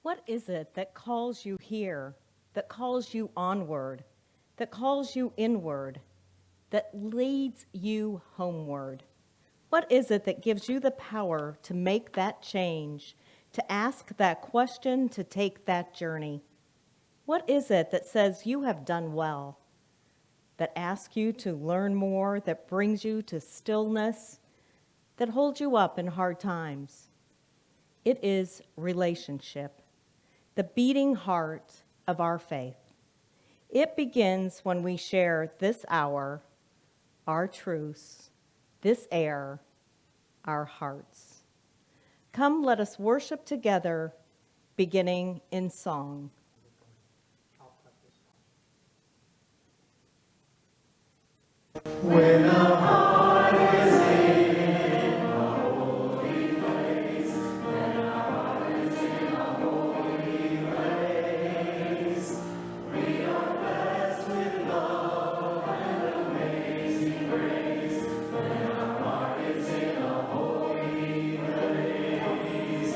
What is it that calls you here, that calls you onward, that calls you inward, that leads you homeward? What is it that gives you the power to make that change, to ask that question, to take that journey? What is it that says you have done well, that asks you to learn more, that brings you to stillness, that holds you up in hard times? It is relationship, the beating heart of our faith. It begins when we share this hour, our truths, this air, our hearts. Come, let us worship together, beginning in song. When our heart is in a holy place, when our heart is in a holy place, we are blessed with love and amazing grace. When our heart is in a holy place,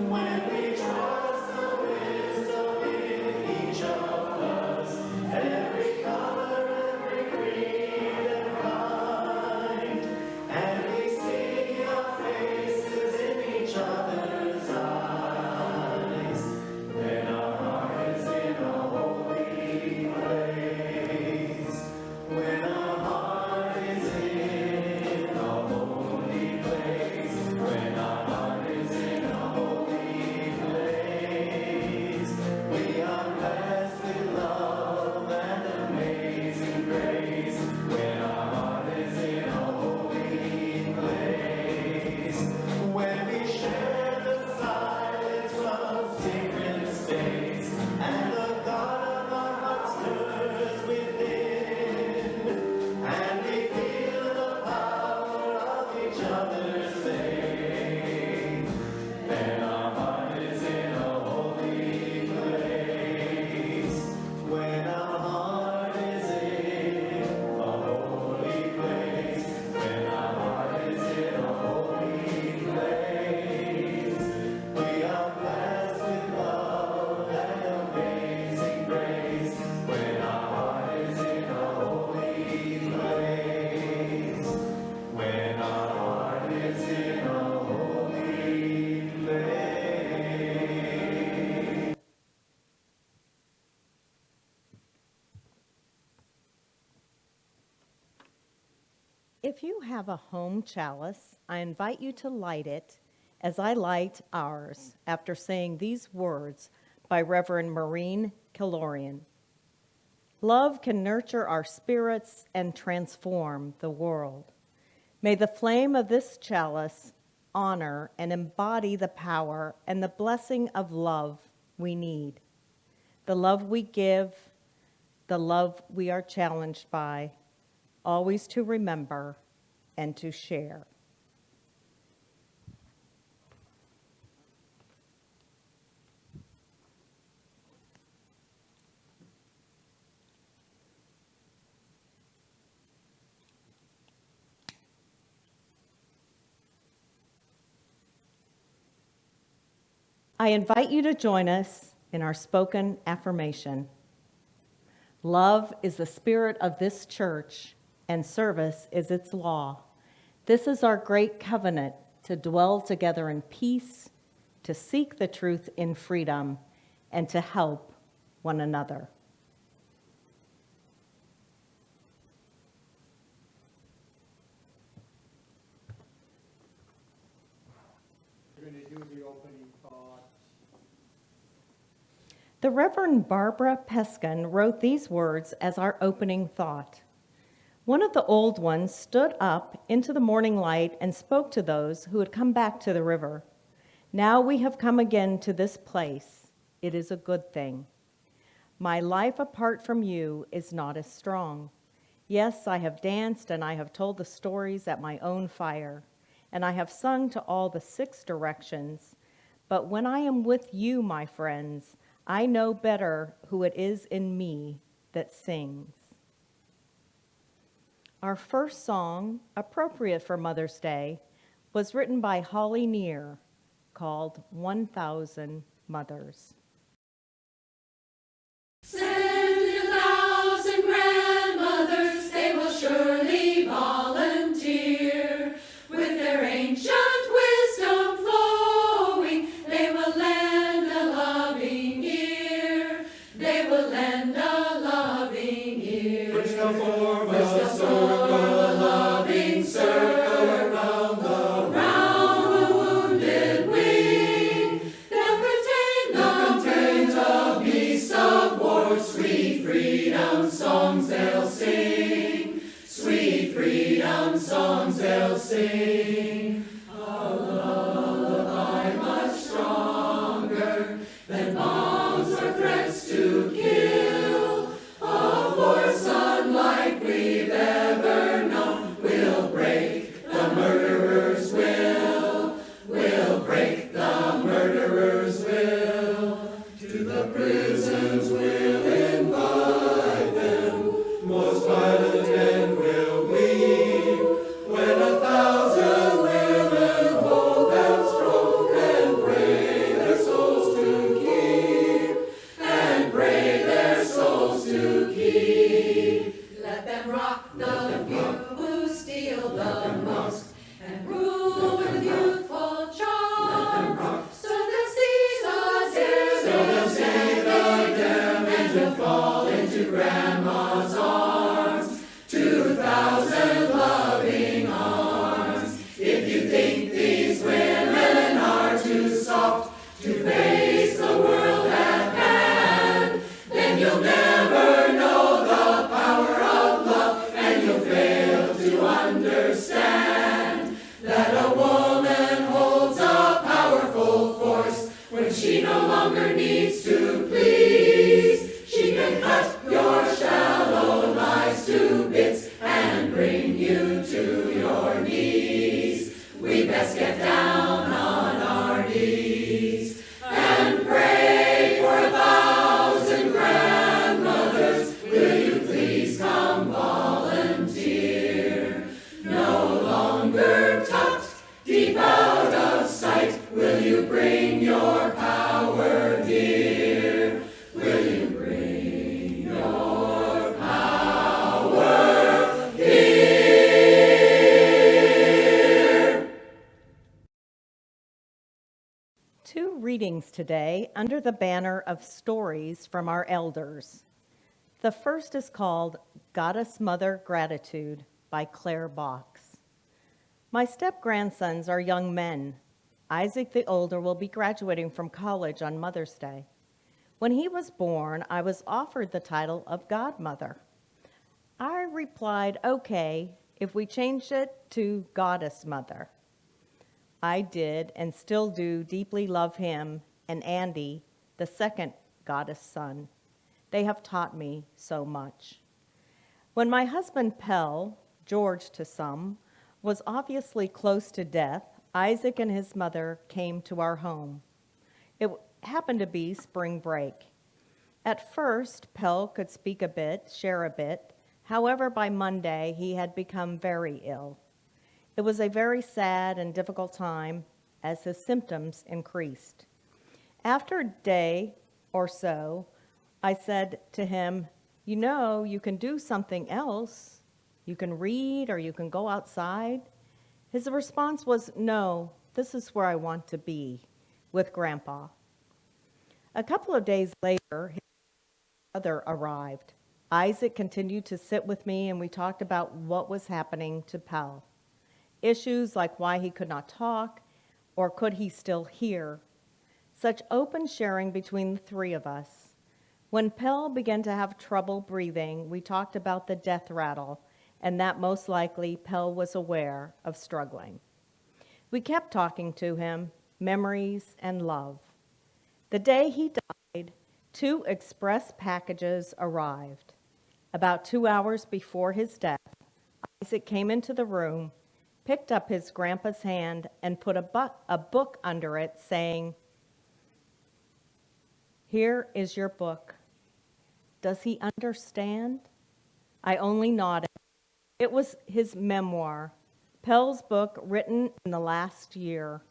when we trust the wisdom in each of us, every color, every creed and kind, and we see our faces in each other's eyes, then our heart is in a holy place. When our heart is in a holy place, when our heart is in a holy place, we are blessed with love and amazing grace. When our heart is in a holy place, when we share the silence from sacred states, and the God of our hearts stirs within, and we feel the power of each other's faith, then our heart is in a holy place. When our heart is in a holy place, when our heart is in a holy place, we are blessed with love and amazing grace. When our heart is in a holy place, when our heart is in a holy place. If you have a home chalice, I invite you to light it as I light ours after saying these words by Reverend Kelly J. Love can nurture our spirits and transform the world. May the flame of this chalice honor and embody the power and the blessing of love we need. The love we give, the love we are challenged by, always to remember and to share. I invite you to join us in our spoken affirmation. Love is the spirit of this church, and service is its law. This is our great covenant to dwell together in peace, to seek the truth in freedom, and to help one another. We're going to do the opening thoughts. The Reverend Barbara Peskin wrote these words as our opening thought. One of the old ones stood up into the morning light and spoke to those who had come back to the river. Now we have come again to this place. It is a good thing. My life apart from you is not as strong. Yes, I have danced and I have told the stories at my own fire, and I have sung to all the 6 directions. But when I am with you, my friends, I know better who it is in me that sings. Our first song, appropriate for Mother's Day, was written by Holly Near, called 1,000 mothers. Send 1,000 grandmothers, they will surely volunteer. With their ancient wisdom flowing, they will lend a loving ear. They will lend a loving ear. First and foremost, First form a loving circle round the wounded wing. They'll contain the beasts of war. Sweet freedom songs they'll sing. Sweet freedom songs they'll sing. A lullaby much stronger than bombs or threats to kill. A force unlike we've ever known will break the murderer's will. Will break the murderer's will. To the prisons we'll invite them. Most violent men will weep when 1,000 women hold them strong and pray their souls to keep. And pray their souls to keep. Let them rock the few who steal the most and rule with youthful charm. So they'll see the damage and fall into grandma's arms. 2,000 loving arms. If you think these women are too soft to face the world at hand, then you'll never know the power of love, and you'll fail to understand that a woman holds a powerful force when she no longer needs to please. She can cut your shallow lives to bits and bring you to your knees. We best get down on our knees and pray for 1,000 grandmothers. Will you please come volunteer? No longer tucked deep out of sight, will you bring your power here? Will you bring your power here? Two readings today under the banner of stories from our elders. The first is called Goddess Mother Gratitude by Claire Box. My step-grandsons are young men. Isaac the older will be graduating from college on Mother's Day. When he was born, I was offered the title of godmother. I replied, okay, if we changed it to Goddess Mother. I did and still do deeply love him and Andy, the second goddess son. They have taught me so much. When my husband Pell, George to some, was obviously close to death, Isaac and his mother came to our home. It happened to be spring break. At first, Pell could speak a bit, share a bit. However, by Monday, he had become very ill. It was a very sad and difficult time as his symptoms increased. After a day or so, I said to him, you know, you can do something else. You can read or you can go outside. His response was, no, this is where I want to be, with Grandpa. A couple of days later, his brother arrived. Isaac continued to sit with me, and we talked about what was happening to Pell. Issues like why he could not talk, or could he still hear. Such open sharing between the three of us. When Pell began to have trouble breathing, we talked about the death rattle, and that most likely Pell was aware of struggling. We kept talking to him, memories and love. The day he died, 2 express packages arrived. About 2 hours before his death, Isaac came into the room, picked up his grandpa's hand, and put a book under it saying, "Here is your book. Does he understand?" I only nodded. It was his memoir, Pell's book written in the last year.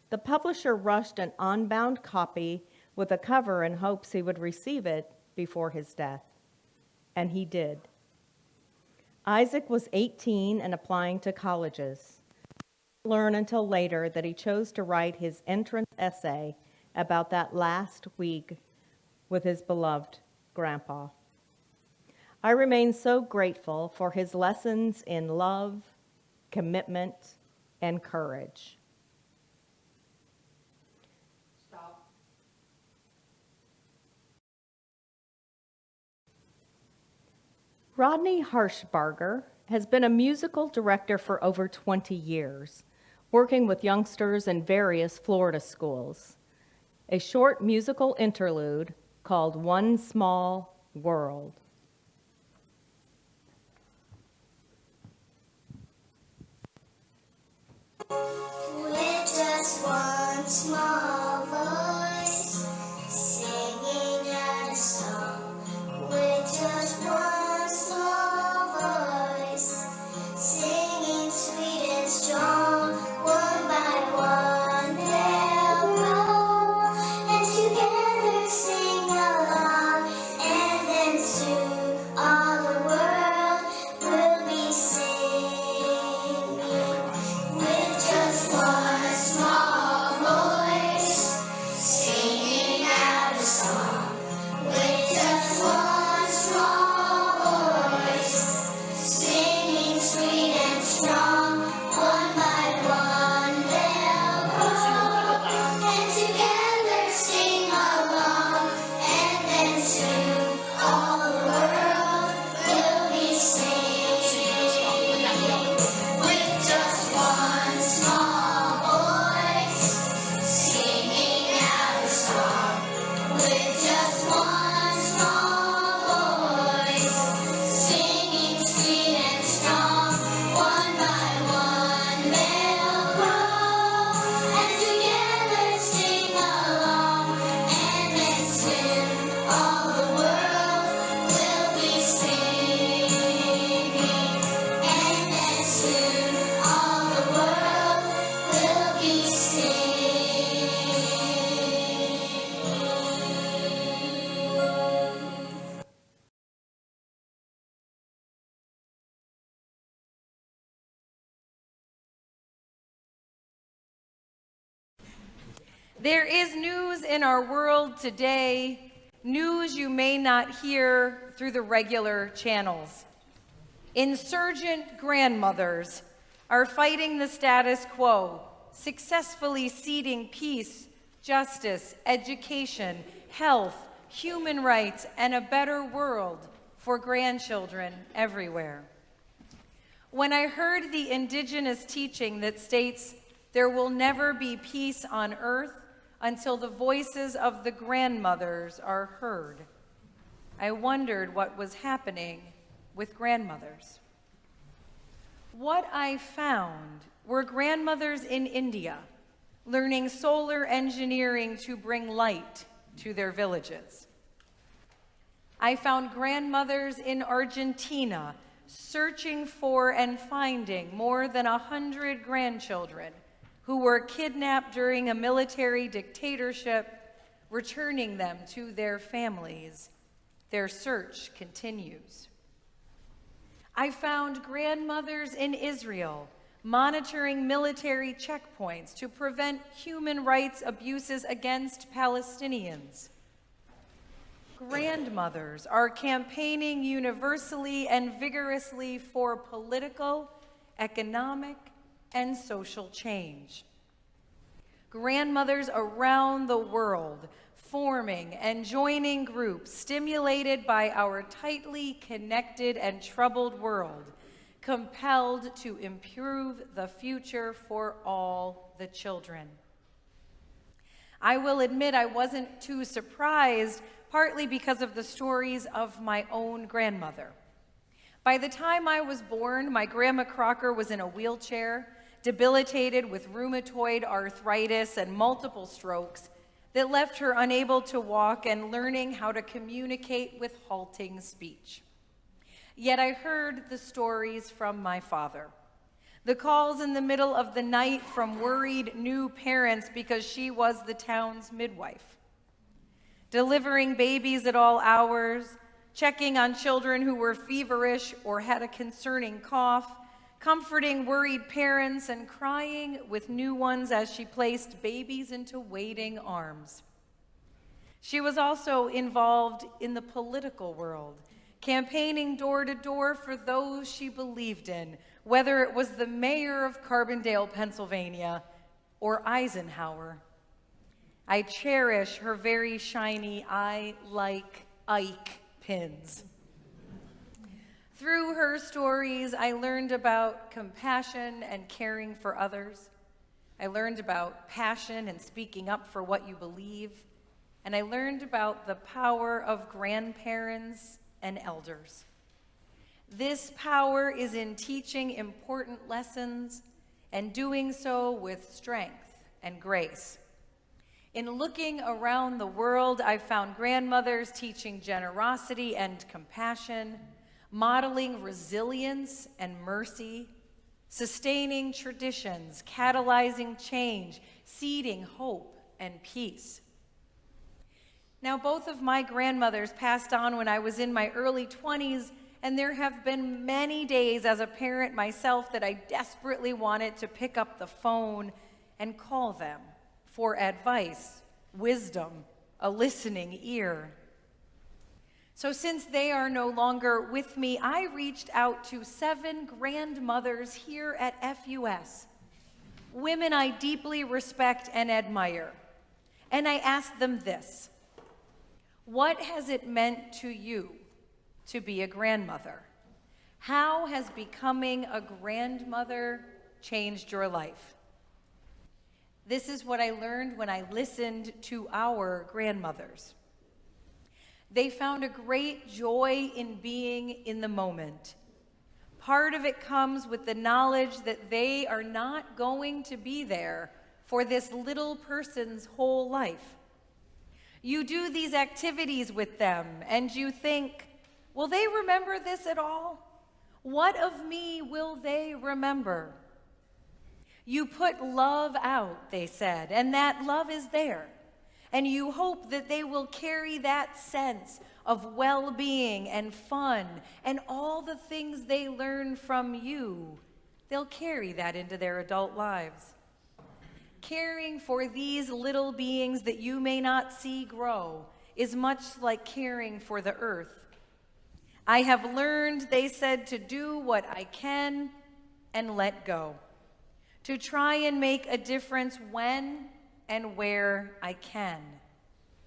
The publisher rushed an unbound copy with a cover in hopes he would receive it before his death. And he did. Isaac was 18 and applying to colleges. I didn't learn until later that he chose to write his entrance essay about that last week with his beloved grandpa. I remain so grateful for his lessons in love, commitment, and courage. Stop. Rodney Harshbarger has been a musical director for over 20 years, working with youngsters in various Florida schools. A short musical interlude called One Small World. With just one small voice, singing out a song. With just one small voice, singing sweet and strong. One by one they'll grow, and together sing along. And then soon all the world will be singing. With just one small voice, singing out a song. With just one small voice, singing sweet and strong. One by one they'll grow, and together sing along. And then soon all the world will be singing. With just one small voice, singing out a song. With just one small voice, singing sweet and strong. One by one they'll grow, and together sing along. And then soon all the world will be singing. And then soon all the world will be singing. There is news in our world today, news you may not hear through the regular channels. Insurgent grandmothers are fighting the status quo, successfully seeding peace, justice, education, health, human rights, and a better world for grandchildren everywhere. When I heard the indigenous teaching that states there will never be peace on earth until the voices of the grandmothers are heard, I wondered what was happening with grandmothers. What I found were grandmothers in India learning solar engineering to bring light to their villages. I found grandmothers in Argentina searching for and finding more than 100 grandchildren who were kidnapped during a military dictatorship, returning them to their families. Their search continues. I found grandmothers in Israel monitoring military checkpoints to prevent human rights abuses against Palestinians. Grandmothers are campaigning universally and vigorously for political, economic, and social change. Grandmothers around the world forming and joining groups stimulated by our tightly connected and troubled world, compelled to improve the future for all the children. I will admit I wasn't too surprised, partly because of the stories of my own grandmother. By the time I was born, my grandma Crocker was in a wheelchair, debilitated with rheumatoid arthritis and multiple strokes that left her unable to walk and learning how to communicate with halting speech. Yet I heard the stories from my father, the calls in the middle of the night from worried new parents because she was the town's midwife. delivering babies at all hours, checking on children who were feverish or had a concerning cough, comforting worried parents, and crying with new ones as she placed babies into waiting arms. She was also involved in the political world, campaigning door to door for those she believed in, whether it was the mayor of Carbondale, Pennsylvania, or Eisenhower. I cherish her very shiny "I like Ike" pins. Through her stories, I learned about compassion and caring for others. I learned about passion and speaking up for what you believe. And I learned about the power of grandparents and elders. This power is in teaching important lessons and doing so with strength and grace. In looking around the world, I found grandmothers teaching generosity and compassion, modeling resilience and mercy, sustaining traditions, catalyzing change, seeding hope and peace. Now, both of my grandmothers passed on when I was in my early 20s, and there have been many days as a parent myself that I desperately wanted to pick up the phone and call them for advice, wisdom, a listening ear. So since they are no longer with me, I reached out to 7 grandmothers here at FUS, women I deeply respect and admire. And I asked them this: what has it meant to you to be a grandmother? How has becoming a grandmother changed your life? This is what I learned when I listened to our grandmothers. They found a great joy in being in the moment. Part of it comes with the knowledge that they are not going to be there for this little person's whole life. You do these activities with them and you think, will they remember this at all? What of me will they remember? You put love out, they said, and that love is there. And you hope that they will carry that sense of well-being and fun and all the things they learn from you. They'll carry that into their adult lives. Caring for these little beings that you may not see grow is much like caring for the earth. I have learned, they said, to do what I can and let go, to try and make a difference when and where I can.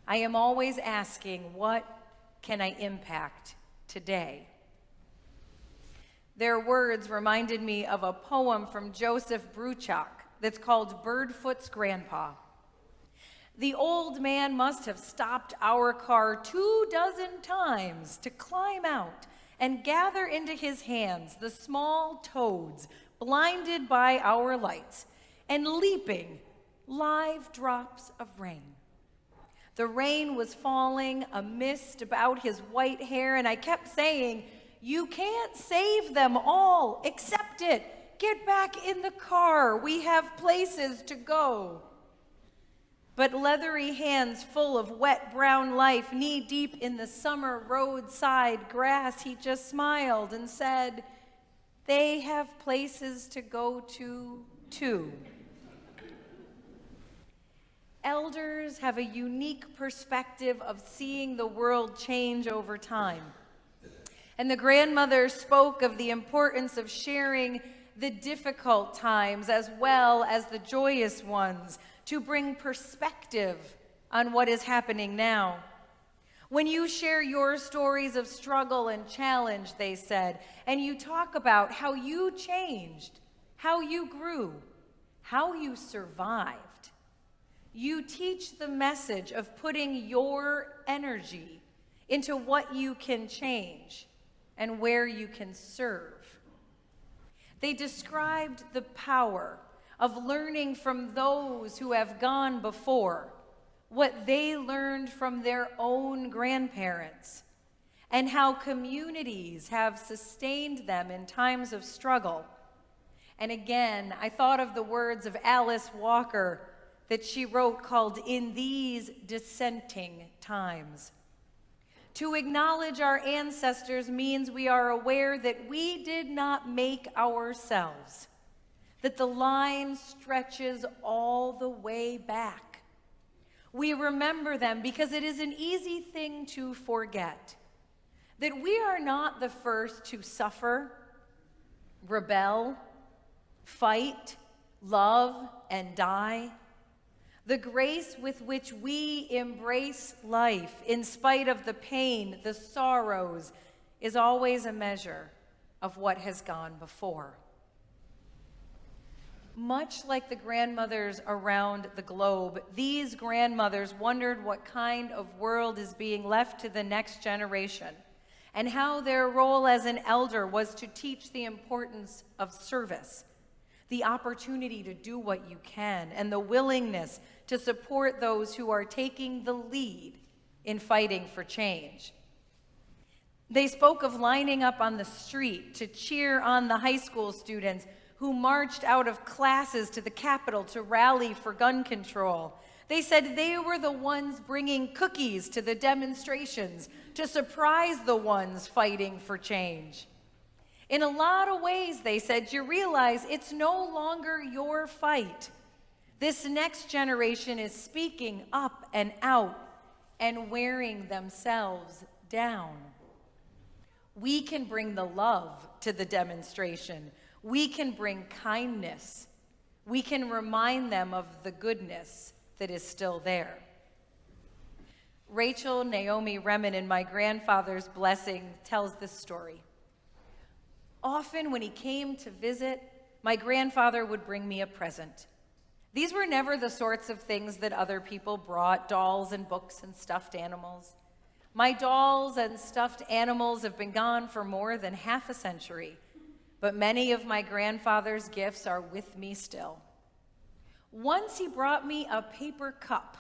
I am always asking, what can I impact today? Their words reminded me of a poem from Joseph Bruchac that's called Birdfoot's Grandpa. The old man must have stopped our car 24 times to climb out and gather into his hands the small toads blinded by our lights and leaping live drops of rain. The rain was falling, a mist about his white hair, and I kept saying, "You can't save them all. Accept it. Get back in the car. We have places to go." But leathery hands full of wet brown life, knee-deep in the summer roadside grass, he just smiled and said, "They have places to go to, too." Elders have a unique perspective of seeing the world change over time. And the grandmother spoke of the importance of sharing the difficult times as well as the joyous ones to bring perspective on what is happening now. When you share your stories of struggle and challenge, they said, and you talk about how you changed, how you grew, how you survived, you teach the message of putting your energy into what you can change and where you can serve. They described the power of learning from those who have gone before, what they learned from their own grandparents, and how communities have sustained them in times of struggle. And again, I thought of the words of Alice Walker, that she wrote called In These Dissenting Times. To acknowledge our ancestors means we are aware that we did not make ourselves, that the line stretches all the way back. We remember them because it is an easy thing to forget that we are not the first to suffer, rebel, fight, love, and die. The grace with which we embrace life, in spite of the pain, the sorrows, is always a measure of what has gone before. Much like the grandmothers around the globe, these grandmothers wondered what kind of world is being left to the next generation, and how their role as an elder was to teach the importance of service, the opportunity to do what you can, and the willingness to support those who are taking the lead in fighting for change. They spoke of lining up on the street to cheer on the high school students who marched out of classes to the Capitol to rally for gun control. They said they were the ones bringing cookies to the demonstrations to surprise the ones fighting for change. In a lot of ways, they said, you realize it's no longer your fight. This next generation is speaking up and out and wearing themselves down. We can bring the love to the demonstration. We can bring kindness. We can remind them of the goodness that is still there. Rachel Naomi Remen in My Grandfather's Blessing tells this story. Often when he came to visit, my grandfather would bring me a present. These were never the sorts of things that other people brought, dolls and books and stuffed animals. My dolls and stuffed animals have been gone for more than half a century, but many of my grandfather's gifts are with me still. Once he brought me a paper cup.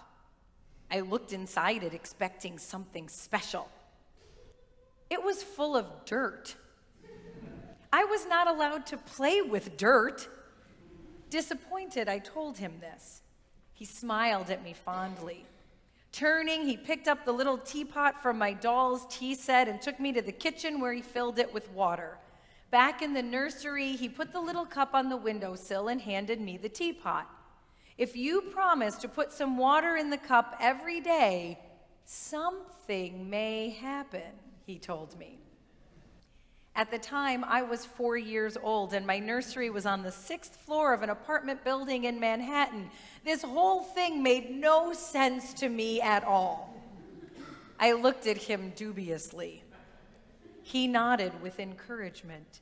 I looked inside it expecting something special. It was full of dirt. I was not allowed to play with dirt. Disappointed, I told him this. He smiled at me fondly. Turning, he picked up the little teapot from my doll's tea set and took me to the kitchen where he filled it with water. Back in the nursery, he put the little cup on the windowsill and handed me the teapot. If you promise to put some water in the cup every day, something may happen, he told me. At the time, I was 4 years old, and my nursery was on the 6th floor of an apartment building in Manhattan. This whole thing made no sense to me at all. I looked at him dubiously. He nodded with encouragement.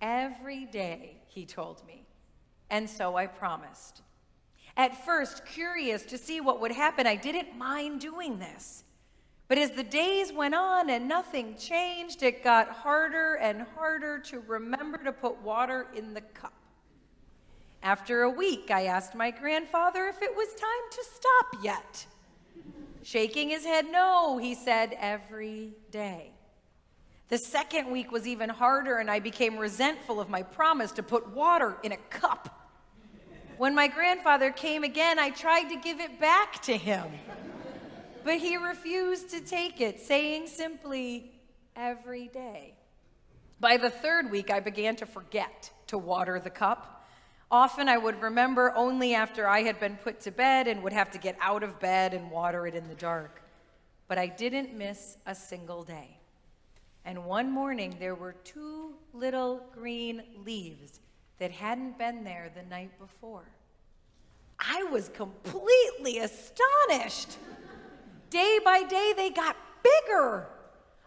Every day, he told me. And so I promised. At first, curious to see what would happen, I didn't mind doing this. But as the days went on and nothing changed, it got harder and harder to remember to put water in the cup. After a week, I asked my grandfather if it was time to stop yet. Shaking his head, no, he said, every day. The second week was even harder, and I became resentful of my promise to put water in a cup. When my grandfather came again, I tried to give it back to him. But he refused to take it, saying simply, every day. By the third week, I began to forget to water the cup. Often I would remember only after I had been put to bed and would have to get out of bed and water it in the dark. But I didn't miss a single day. And one morning, there were 2 little green leaves that hadn't been there the night before. I was completely astonished. Day by day, they got bigger.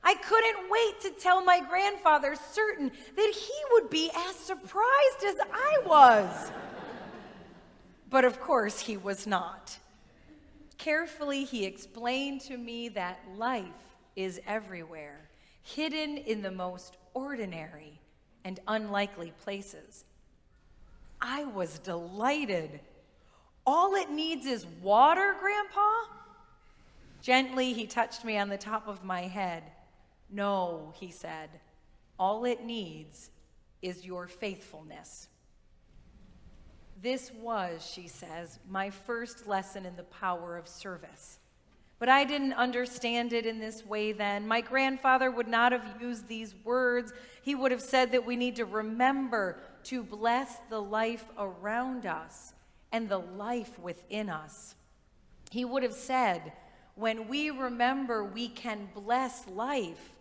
I couldn't wait to tell my grandfather, certain that he would be as surprised as I was. But of course, he was not. Carefully, he explained to me that life is everywhere, hidden in the most ordinary and unlikely places. I was delighted. All it needs is water, Grandpa? Gently, he touched me on the top of my head. No, he said, all it needs is your faithfulness. This was, she says, my first lesson in the power of service. But I didn't understand it in this way then. My grandfather would not have used these words. He would have said that we need to remember to bless the life around us and the life within us. He would have said, when we remember we can bless life,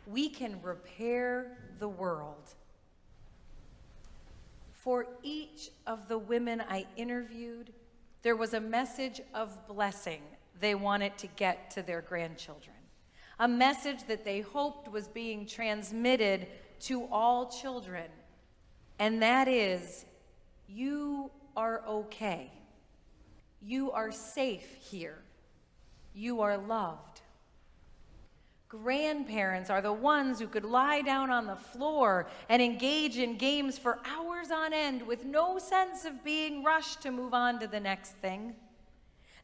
we can repair the world. For each of the women I interviewed, there was a message of blessing they wanted to get to their grandchildren, a message that they hoped was being transmitted to all children, and that is, you are okay. You are safe here. You are loved. Grandparents are the ones who could lie down on the floor and engage in games for hours on end with no sense of being rushed to move on to the next thing.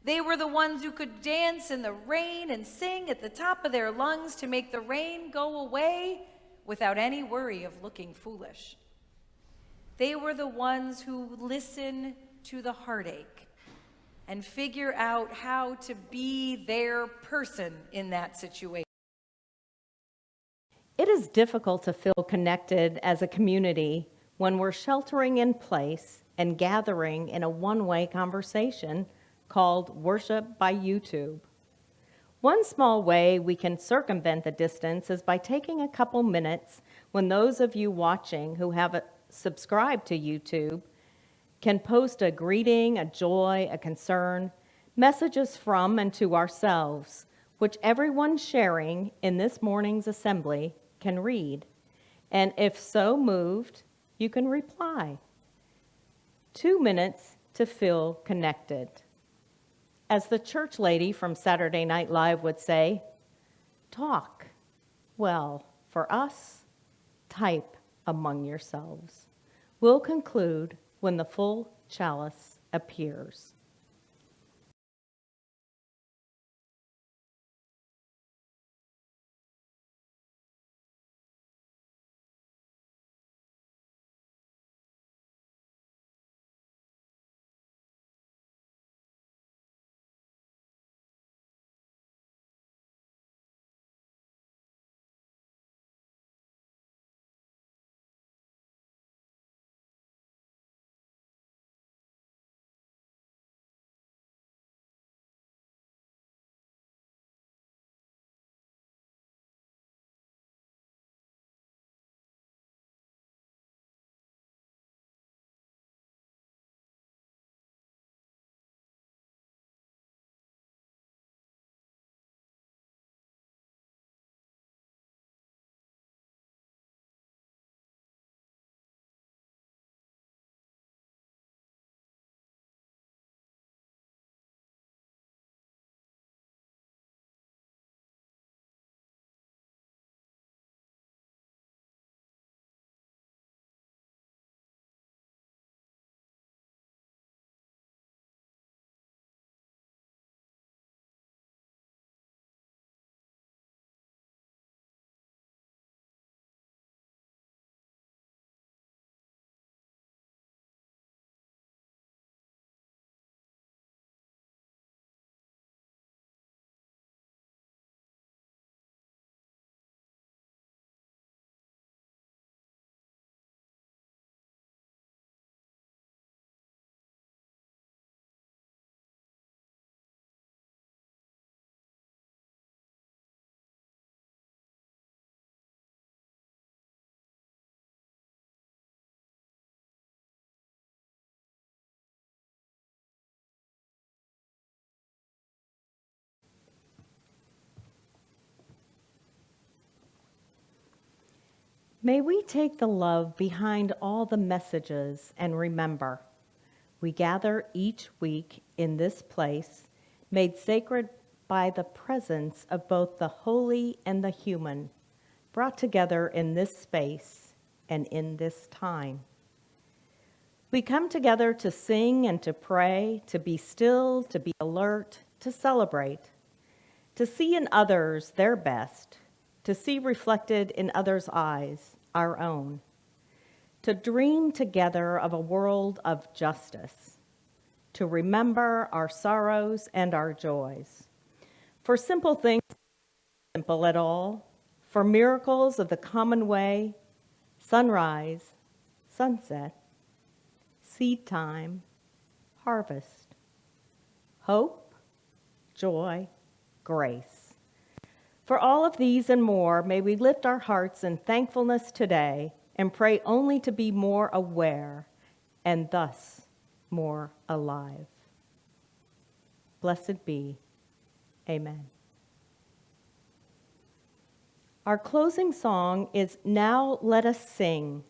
They were the ones who could dance in the rain and sing at the top of their lungs to make the rain go away without any worry of looking foolish. They were the ones who listen to the heartache and figure out how to be their person in that situation. It is difficult to feel connected as a community when we're sheltering in place and gathering in a one-way conversation called worship by YouTube. One small way we can circumvent the distance is by taking a couple minutes when those of you watching who have subscribed to YouTube can post a greeting, a joy, a concern, messages from and to ourselves, which everyone sharing in this morning's assembly can read. And if so moved, you can reply. 2 minutes to feel connected. As the church lady from Saturday Night Live would say, talk. Well, for us, type among yourselves. We'll conclude when the full chalice appears. May we take the love behind all the messages and remember, we gather each week in this place, made sacred by the presence of both the holy and the human, brought together in this space and in this time. We come together to sing and to pray, to be still, to be alert, to celebrate, to see in others their best, to see reflected in others' eyes our own, to dream together of a world of justice, to remember our sorrows and our joys, for simple things simple at all, for miracles of the common way, sunrise, sunset, seed time, harvest, hope, joy, grace. For all of these and more, may we lift our hearts in thankfulness today and pray only to be more aware and thus more alive. Blessed be. Amen. Our closing song is Now Let Us Sing.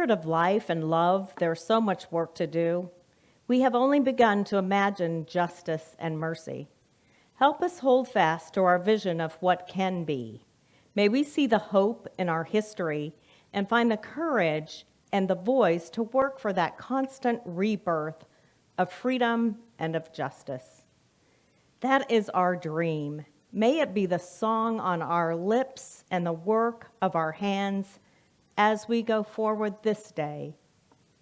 Spirit of life and love, there's so much work to do. We have only begun to imagine justice and mercy. Help us hold fast to our vision of what can be. May we see the hope in our history and find the courage and the voice to work for that constant rebirth of freedom and of justice. That is our dream. May it be the song on our lips and the work of our hands as we go forward this day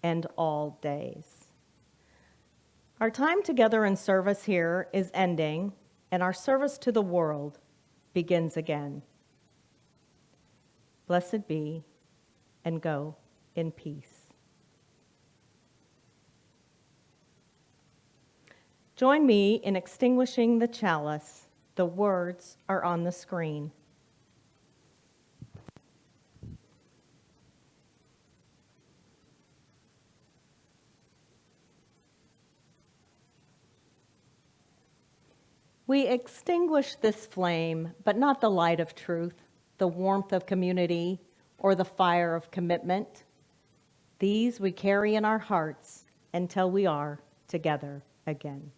and all days. Our time together in service here is ending, and our service to the world begins again. Blessed be, and go in peace. Join me in extinguishing the chalice. The words are on the screen. We extinguish this flame, but not the light of truth, the warmth of community, or the fire of commitment. These we carry in our hearts until we are together again.